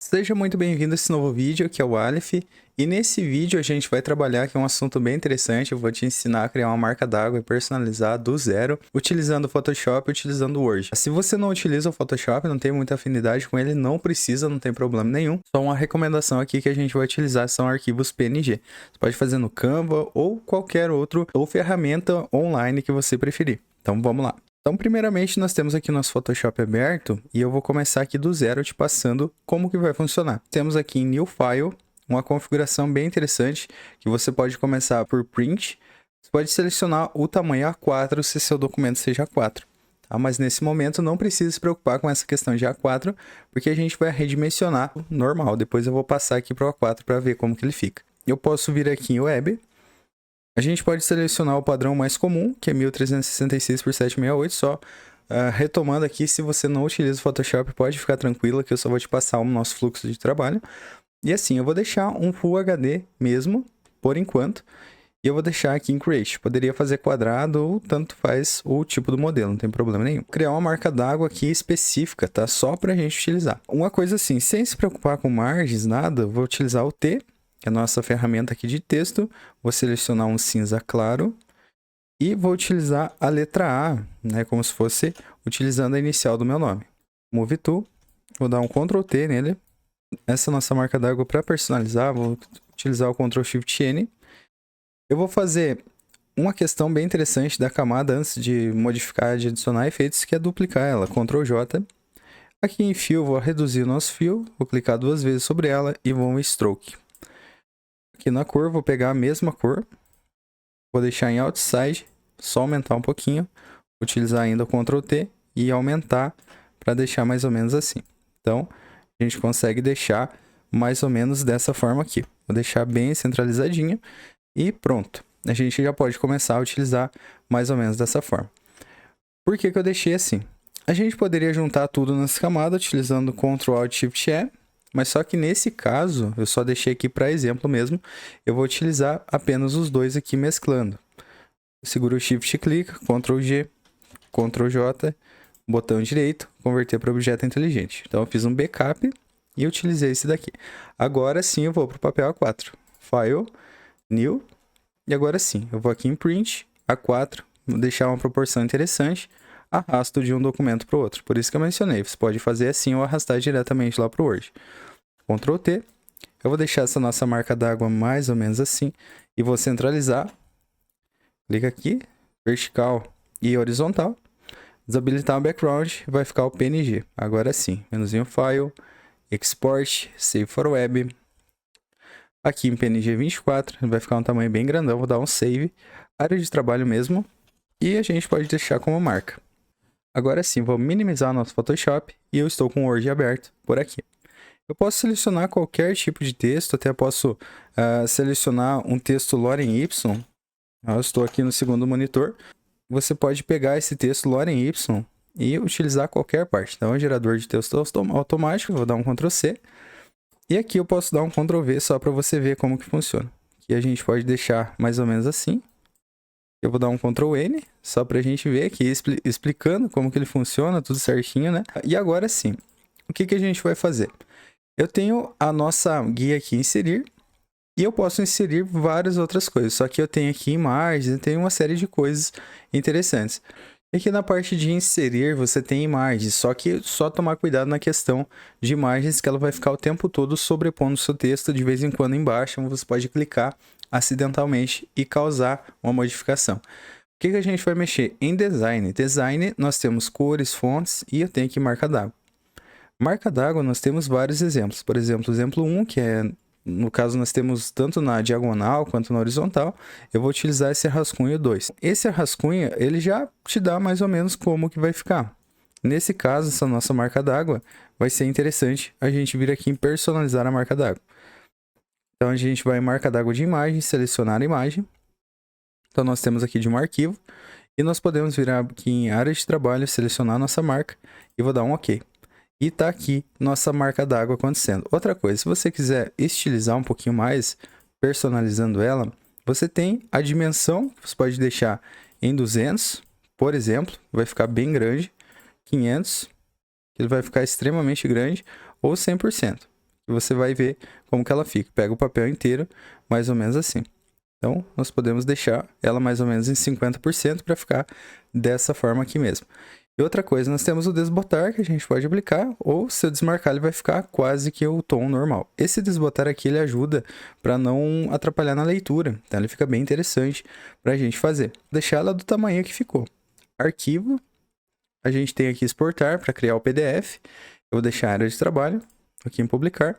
Seja muito bem-vindo a esse novo vídeo, aqui é o Aleph, e nesse vídeo a gente vai trabalhar aqui um assunto bem interessante. Eu vou te ensinar a criar uma marca d'água e personalizar do zero, utilizando o Photoshop e utilizando o Word. Se você não utiliza o Photoshop, não tem muita afinidade com ele, não precisa, não tem problema nenhum. Só uma recomendação aqui que a gente vai utilizar são arquivos PNG. Você pode fazer no Canva ou qualquer outro, ou ferramenta online que você preferir. Então vamos lá. Então, primeiramente, nós temos aqui nosso Photoshop aberto e eu vou começar aqui do zero te passando como que vai funcionar. Temos aqui em New File uma configuração bem interessante que você pode começar por Print. Você pode selecionar o tamanho A4 se seu documento seja A4. Tá? Mas nesse momento não precisa se preocupar com essa questão de A4, porque a gente vai redimensionar normal. Depois eu vou passar aqui para o A4 para ver como que ele fica. Eu posso vir aqui em Web. A gente pode selecionar o padrão mais comum, que é 1366 por 768, só retomando aqui, se você não utiliza o Photoshop, pode ficar tranquilo que eu só vou te passar o nosso fluxo de trabalho. E assim, eu vou deixar um Full HD mesmo, por enquanto, e eu vou deixar aqui em Create. Poderia fazer quadrado ou tanto faz o tipo do modelo, não tem problema nenhum. Vou criar uma marca d'água aqui específica, tá? Só pra gente utilizar. Uma coisa assim, sem se preocupar com margens, nada, eu vou utilizar o T, que é a nossa ferramenta aqui de texto. Vou selecionar um cinza claro e vou utilizar a letra A, né, como se fosse utilizando a inicial do meu nome. Move To, vou dar um Ctrl T nele. Essa é a nossa marca d'água para personalizar, vou utilizar o Ctrl Shift N. Eu vou fazer uma questão bem interessante da camada antes de modificar, de adicionar efeitos, que é duplicar ela, Ctrl J. Aqui em Fill, vou reduzir o nosso Fill, vou clicar duas vezes sobre ela e vou em Stroke. Aqui na cor, vou pegar a mesma cor, vou deixar em Outside, só aumentar um pouquinho, utilizar ainda o Ctrl T e aumentar para deixar mais ou menos assim. Então, a gente consegue deixar mais ou menos dessa forma aqui. Vou deixar bem centralizadinho e pronto. A gente já pode começar a utilizar mais ou menos dessa forma. Por que eu deixei assim? A gente poderia juntar tudo nessa camada utilizando Ctrl Alt Shift E, mas só que nesse caso, eu só deixei aqui para exemplo mesmo, eu vou utilizar apenas os dois aqui mesclando. Segura o Shift e clica, Ctrl G, Ctrl J, botão direito, converter para objeto inteligente. Então eu fiz um backup e utilizei esse daqui. Agora sim eu vou para o papel A4. File, New, e agora sim, eu vou aqui em Print, A4, vou deixar uma proporção interessante, arrasto de um documento para o outro. Por isso que eu mencionei, você pode fazer assim ou arrastar diretamente lá para o Word. Ctrl T, eu vou deixar essa nossa marca d'água mais ou menos assim, e vou centralizar. Clica aqui, vertical e horizontal, desabilitar o background, vai ficar o PNG. Agora sim, menuzinho File, Export, Save for Web. Aqui em PNG 24, vai ficar um tamanho bem grandão, vou dar um Save, área de trabalho mesmo, e a gente pode deixar como marca. Agora sim, vou minimizar nosso Photoshop e eu estou com o Word aberto por aqui. Eu posso selecionar qualquer tipo de texto, até posso selecionar um texto Lorem Y. Eu estou aqui no segundo monitor. Você pode pegar esse texto Lorem Y e utilizar qualquer parte. Então, é um gerador de texto automático, vou dar um Ctrl C. E aqui eu posso dar um Ctrl V só para você ver como que funciona. Aqui a gente pode deixar mais ou menos assim. Eu vou dar um Ctrl N, só para a gente ver aqui, explicando como que ele funciona, tudo certinho, né? E agora sim, o que a gente vai fazer? Eu tenho a nossa guia aqui, inserir, e eu posso inserir várias outras coisas. Só que eu tenho aqui imagens, eu tenho uma série de coisas interessantes. E aqui na parte de inserir, você tem imagens, só que só tomar cuidado na questão de imagens, que ela vai ficar o tempo todo sobrepondo o seu texto, de vez em quando embaixo, você pode clicar acidentalmente e causar uma modificação. O que a gente vai mexer? Em Design. Design, nós temos cores, fontes e eu tenho aqui marca d'água. Marca d'água, nós temos vários exemplos. Por exemplo, exemplo 1, que é, no caso, nós temos tanto na diagonal quanto na horizontal. Eu vou utilizar esse rascunho 2. Esse rascunho, ele já te dá mais ou menos como que vai ficar. Nesse caso, essa nossa marca d'água, vai ser interessante a gente vir aqui em personalizar a marca d'água. Então, a gente vai em marca d'água de imagem, selecionar a imagem. Então, nós temos aqui de um arquivo. E nós podemos vir aqui em área de trabalho, selecionar a nossa marca e vou dar um OK. E tá aqui nossa marca d'água acontecendo. Outra coisa, se você quiser estilizar um pouquinho mais, personalizando ela, você tem a dimensão, você pode deixar em 200, por exemplo, vai ficar bem grande, 500, ele vai ficar extremamente grande, ou 100%. e você vai ver como que ela fica. Pega o papel inteiro, mais ou menos assim. Então, nós podemos deixar ela mais ou menos em 50% para ficar dessa forma aqui mesmo. E outra coisa, nós temos o desbotar que a gente pode aplicar, ou se eu desmarcar ele vai ficar quase que o tom normal. Esse desbotar aqui ele ajuda para não atrapalhar na leitura, então ele fica bem interessante para a gente fazer. Deixar ela do tamanho que ficou. Arquivo, a gente tem aqui exportar para criar o PDF. Eu vou deixar a área de trabalho aqui em publicar.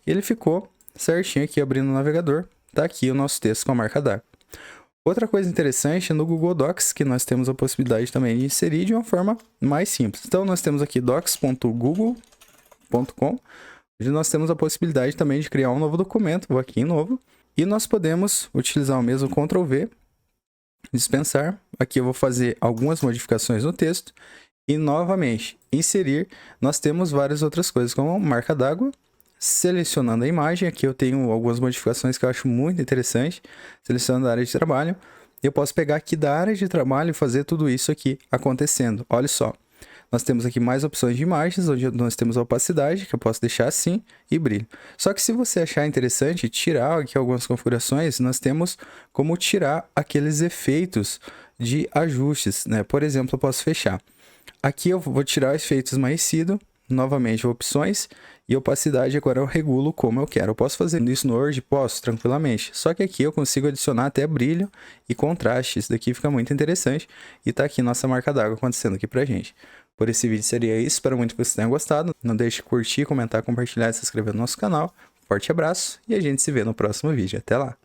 E ele ficou certinho aqui abrindo o navegador. Tá aqui o nosso texto com a marca d'água. Outra coisa interessante é no Google Docs, que nós temos a possibilidade também de inserir de uma forma mais simples. Então, nós temos aqui docs.google.com, onde nós temos a possibilidade também de criar um novo documento. Vou aqui em novo. E nós podemos utilizar o mesmo Ctrl V, dispensar. Aqui eu vou fazer algumas modificações no texto. E, novamente, inserir. Nós temos várias outras coisas, como marca d'água. Selecionando a imagem, aqui eu tenho algumas modificações que eu acho muito interessante. Selecionando a área de trabalho. Eu posso pegar aqui da área de trabalho e fazer tudo isso aqui acontecendo. Olha só. Nós temos aqui mais opções de imagens, onde nós temos a opacidade, que eu posso deixar assim, e brilho. Só que se você achar interessante tirar aqui algumas configurações, nós temos como tirar aqueles efeitos de ajustes, né? Por exemplo, eu posso fechar. Aqui eu vou tirar efeitos esmaecido, novamente opções, e opacidade agora eu regulo como eu quero. Eu posso fazer isso no Word? Posso, tranquilamente. Só que aqui eu consigo adicionar até brilho e contraste. Isso daqui fica muito interessante. E tá aqui nossa marca d'água acontecendo aqui pra gente. Por esse vídeo seria isso. Espero muito que você tenha gostado. Não deixe de curtir, comentar, compartilhar e se inscrever no nosso canal. Forte abraço e a gente se vê no próximo vídeo. Até lá!